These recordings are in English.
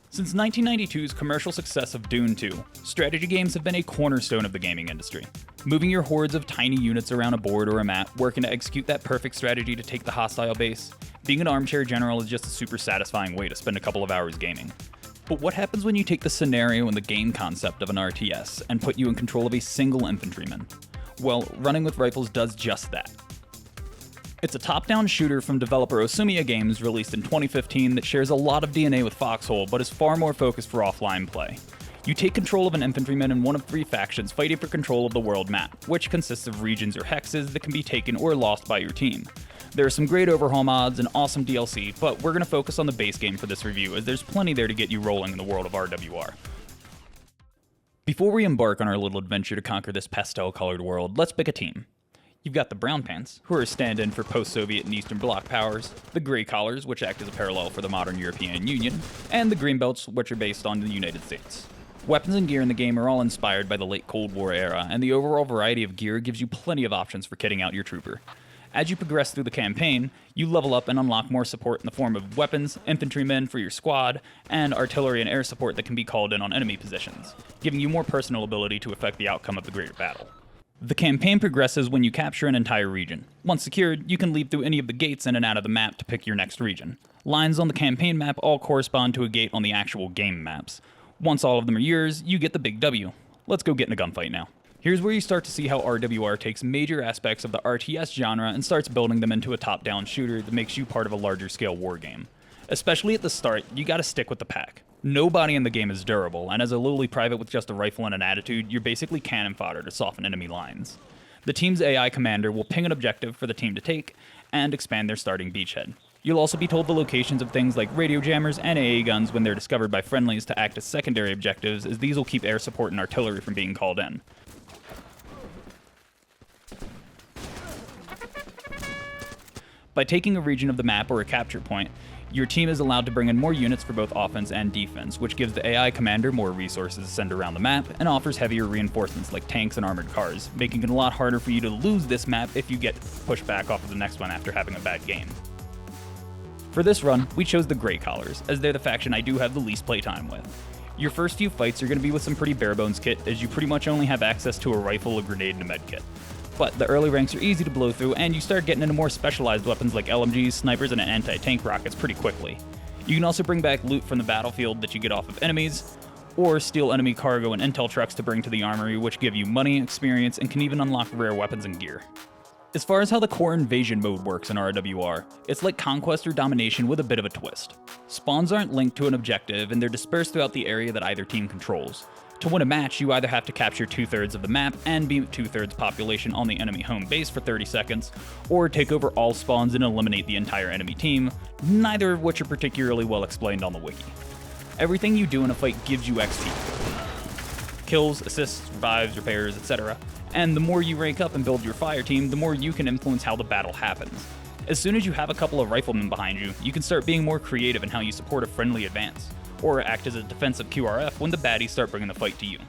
Since 1992's commercial success of Dune 2, strategy games have been a cornerstone of the gaming industry. Moving your hordes of tiny units around a board or a map, working to execute that perfect strategy to take the hostile base. Being an armchair general is just a super satisfying way to spend a couple of hours gaming. But what happens when you take the scenario and the game concept of an RTS and put you in control of a single infantryman? Well, Running with Rifles does just that. It's a top-down shooter from developer Osumiya Games released in 2015 that shares a lot of DNA with Foxhole, but is far more focused for offline play. You take control of an infantryman in one of 3 factions fighting for control of the world map, which consists of regions or hexes that can be taken or lost by your team. There are some great overhaul mods and awesome DLC, but we're going to focus on the base game for this review as there's plenty there to get you rolling in the world of RWR. Before we embark on our little adventure to conquer this pastel-colored world, let's pick a team. You've got the Brown Pants, who are a stand-in for post-Soviet and Eastern Bloc powers, the Grey Collars, which act as a parallel for the modern European Union, and the Green Belts, which are based on the United States. Weapons and gear in the game are all inspired by the late Cold War era, and the overall variety of gear gives you plenty of options for kitting out your trooper. As you progress through the campaign, you level up and unlock more support in the form of weapons, infantrymen for your squad, and artillery and air support that can be called in on enemy positions, giving you more personal ability to affect the outcome of the greater battle. The campaign progresses when you capture an entire region. Once secured, you can leave through any of the gates in and out of the map to pick your next region. Lines on the campaign map all correspond to a gate on the actual game maps. Once all of them are yours, you get the big W. Let's go get in a gunfight now. Here's where you start to see how RWR takes major aspects of the RTS genre and starts building them into a top-down shooter that makes you part of a larger scale war game. Especially at the start, you gotta stick with the pack. Nobody in the game is durable, and as a lowly private with just a rifle and an attitude, you're basically cannon fodder to soften enemy lines. The team's AI commander will ping an objective for the team to take, and expand their starting beachhead. You'll also be told the locations of things like radio jammers and AA guns when they're discovered by friendlies to act as secondary objectives, as these will keep air support and artillery from being called in. By taking a region of the map or a capture point, your team is allowed to bring in more units for both offense and defense, which gives the AI commander more resources to send around the map and offers heavier reinforcements like tanks and armored cars, making it a lot harder for you to lose this map if you get pushed back off of the next one after having a bad game. For this run, we chose the Grey Collars, as they're the faction I do have the least playtime with. Your first few fights are going to be with some pretty bare-bones kit, as you pretty much only have access to a rifle, a grenade, and a medkit. But the early ranks are easy to blow through, and you start getting into more specialized weapons like LMGs, snipers, and anti-tank rockets pretty quickly. You can also bring back loot from the battlefield that you get off of enemies, or steal enemy cargo and intel trucks to bring to the armory, which give you money, experience, and can even unlock rare weapons and gear. As far as how the core invasion mode works in RWR, it's like Conquest or Domination with a bit of a twist. Spawns aren't linked to an objective, and they're dispersed throughout the area that either team controls. To win a match, you either have to capture 2/3 of the map and be 2/3 population on the enemy home base for 30 seconds, or take over all spawns and eliminate the entire enemy team, neither of which are particularly well explained on the wiki. Everything you do in a fight gives you XP. Kills, assists, revives, repairs, etc. And the more you rank up and build your fire team, the more you can influence how the battle happens. As soon as you have a couple of riflemen behind you, you can start being more creative in how you support a friendly advance, or act as a defensive QRF when the baddies start bringing the fight to you.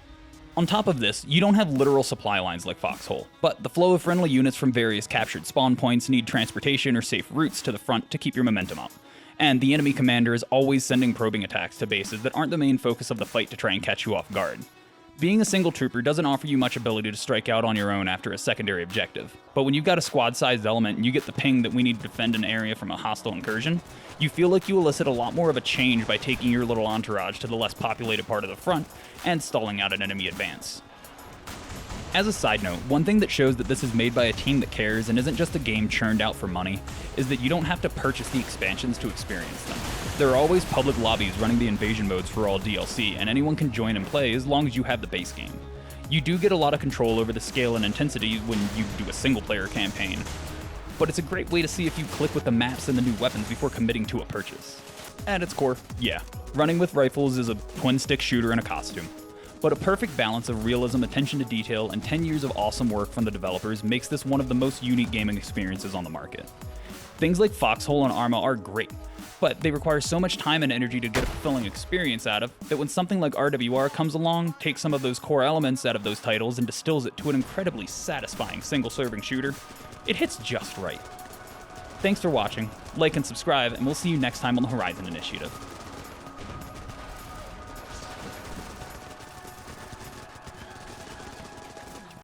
On top of this, you don't have literal supply lines like Foxhole, but the flow of friendly units from various captured spawn points need transportation or safe routes to the front to keep your momentum up. And the enemy commander is always sending probing attacks to bases that aren't the main focus of the fight to try and catch you off guard. Being a single trooper doesn't offer you much ability to strike out on your own after a secondary objective, but when you've got a squad-sized element and you get the ping that we need to defend an area from a hostile incursion, you feel like you elicit a lot more of a change by taking your little entourage to the less populated part of the front and stalling out an enemy advance. As a side note, one thing that shows that this is made by a team that cares and isn't just a game churned out for money is that you don't have to purchase the expansions to experience them. There are always public lobbies running the invasion modes for all DLC, and anyone can join and play as long as you have the base game. You do get a lot of control over the scale and intensity when you do a single-player campaign, but it's a great way to see if you click with the maps and the new weapons before committing to a purchase. At its core, yeah, Running with Rifles is a twin-stick shooter in a costume. But a perfect balance of realism, attention to detail, and 10 years of awesome work from the developers makes this one of the most unique gaming experiences on the market. Things like Foxhole and Arma are great, but they require so much time and energy to get a fulfilling experience out of that when something like RWR comes along, takes some of those core elements out of those titles and distills it to an incredibly satisfying single-serving shooter, it hits just right. Thanks for watching, like and subscribe, and we'll see you next time on the Horizon Initiative.